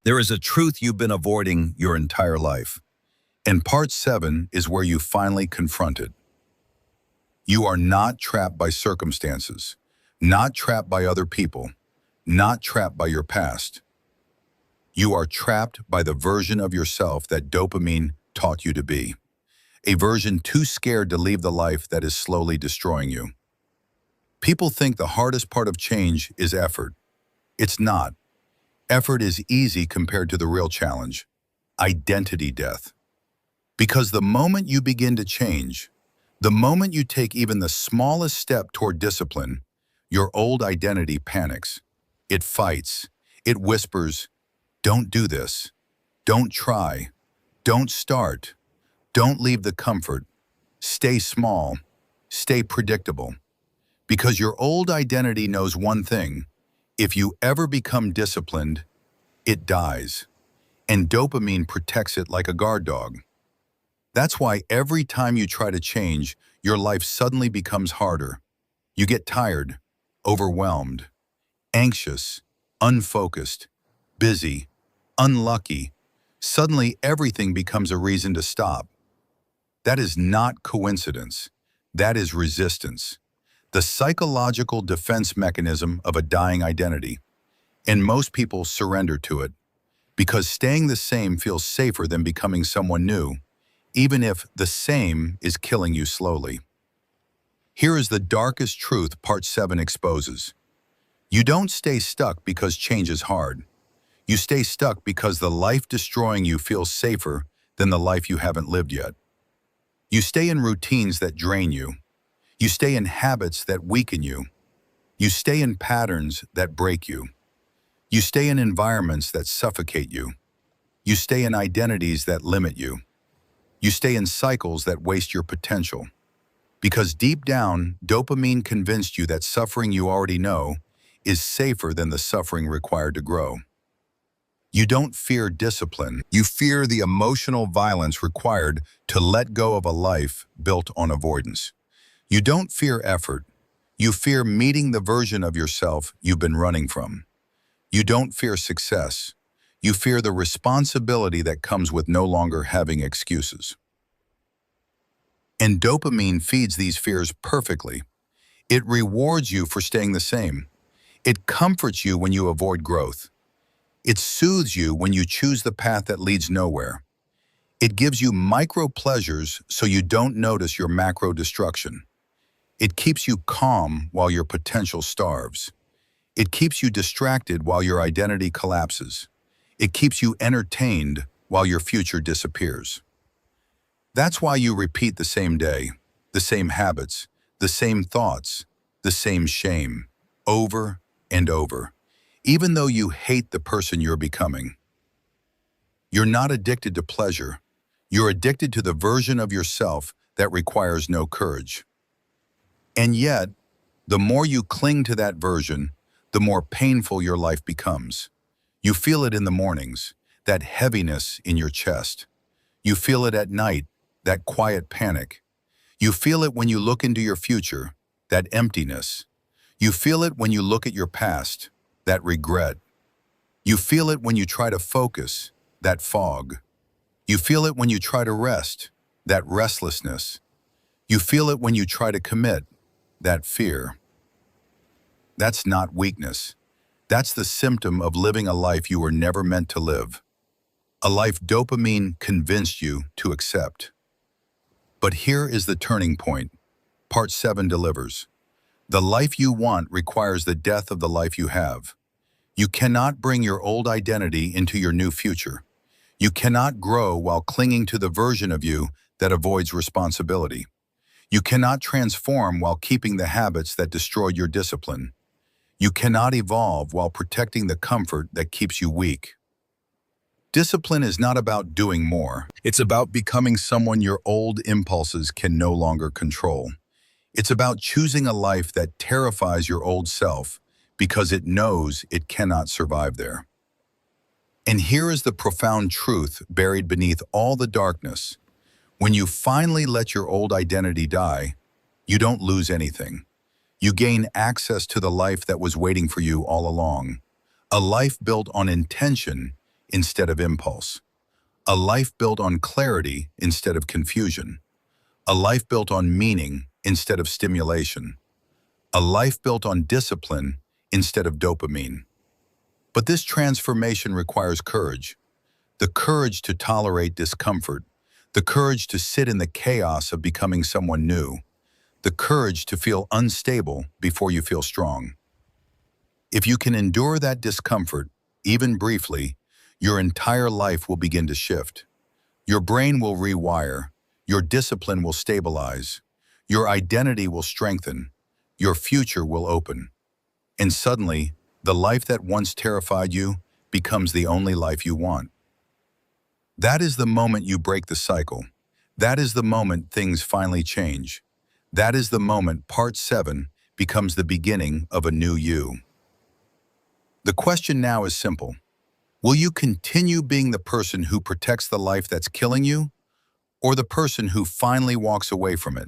There is a truth you've been avoiding your entire life, and part 7 is where you finally confront it. You are not trapped by circumstances, not trapped by other people, not trapped by your past. You are trapped by the version of yourself that dopamine taught you to be, a version too scared to leave the life that is slowly destroying you. People think the hardest part of change is effort. It's not. Effort is easy compared to the real challenge, identity death. Because the moment you begin to change, the moment you take even the smallest step toward discipline, your old identity panics. It fights. It whispers, "Don't do this. Don't try. Don't start. Don't leave the comfort. Stay small. Stay predictable." Because your old identity knows one thing: if you ever become disciplined, it dies. And dopamine protects it like a guard dog. That's why every time you try to change, your life suddenly becomes harder. You get tired, overwhelmed, anxious, unfocused, busy, unlucky. Suddenly everything becomes a reason to stop. That is not coincidence. That is resistance. The psychological defense mechanism of a dying identity. And most people surrender to it because staying the same feels safer than becoming someone new, even if the same is killing you slowly. Here is the darkest truth part 7 exposes. You don't stay stuck because change is hard. You stay stuck because the life destroying you feels safer than the life you haven't lived yet. You stay in routines that drain you. You stay in habits that weaken you. You stay in patterns that break you. You stay in environments that suffocate you. You stay in identities that limit you. You stay in cycles that waste your potential. Because deep down, dopamine convinced you that suffering you already know is safer than the suffering required to grow. You don't fear discipline. You fear the emotional violence required to let go of a life built on avoidance. You don't fear effort. You fear meeting the version of yourself you've been running from. You don't fear success. You fear the responsibility that comes with no longer having excuses. And dopamine feeds these fears perfectly. It rewards you for staying the same. It comforts you when you avoid growth. It soothes you when you choose the path that leads nowhere. It gives you micro pleasures so you don't notice your macro destruction. It keeps you calm while your potential starves. It keeps you distracted while your identity collapses. It keeps you entertained while your future disappears. That's why you repeat the same day, the same habits, the same thoughts, the same shame, over and over, even though you hate the person you're becoming. You're not addicted to pleasure. You're addicted to the version of yourself that requires no courage. And yet, the more you cling to that version, the more painful your life becomes. You feel it in the mornings, that heaviness in your chest. You feel it at night, that quiet panic. You feel it when you look into your future, that emptiness. You feel it when you look at your past, that regret. You feel it when you try to focus, that fog. You feel it when you try to rest, that restlessness. You feel it when you try to commit, that fear. That's not weakness. That's the symptom of living a life you were never meant to live. A life dopamine convinced you to accept. But here is the turning point. Part 7 delivers. The life you want requires the death of the life you have. You cannot bring your old identity into your new future. You cannot grow while clinging to the version of you that avoids responsibility. You cannot transform while keeping the habits that destroyed your discipline. You cannot evolve while protecting the comfort that keeps you weak. Discipline is not about doing more. It's about becoming someone your old impulses can no longer control. It's about choosing a life that terrifies your old self because it knows it cannot survive there. And here is the profound truth buried beneath all the darkness. When you finally let your old identity die, you don't lose anything. You gain access to the life that was waiting for you all along. A life built on intention instead of impulse. A life built on clarity instead of confusion. A life built on meaning instead of stimulation. A life built on discipline instead of dopamine. But this transformation requires courage. The courage to tolerate discomfort. The courage to sit in the chaos of becoming someone new. The courage to feel unstable before you feel strong. If you can endure that discomfort, even briefly, your entire life will begin to shift. Your brain will rewire. Your discipline will stabilize. Your identity will strengthen. Your future will open. And suddenly, the life that once terrified you becomes the only life you want. That is the moment you break the cycle. That is the moment things finally change. That is the moment part 7 becomes the beginning of a new you. The question now is simple. Will you continue being the person who protects the life that's killing you, or the person who finally walks away from it?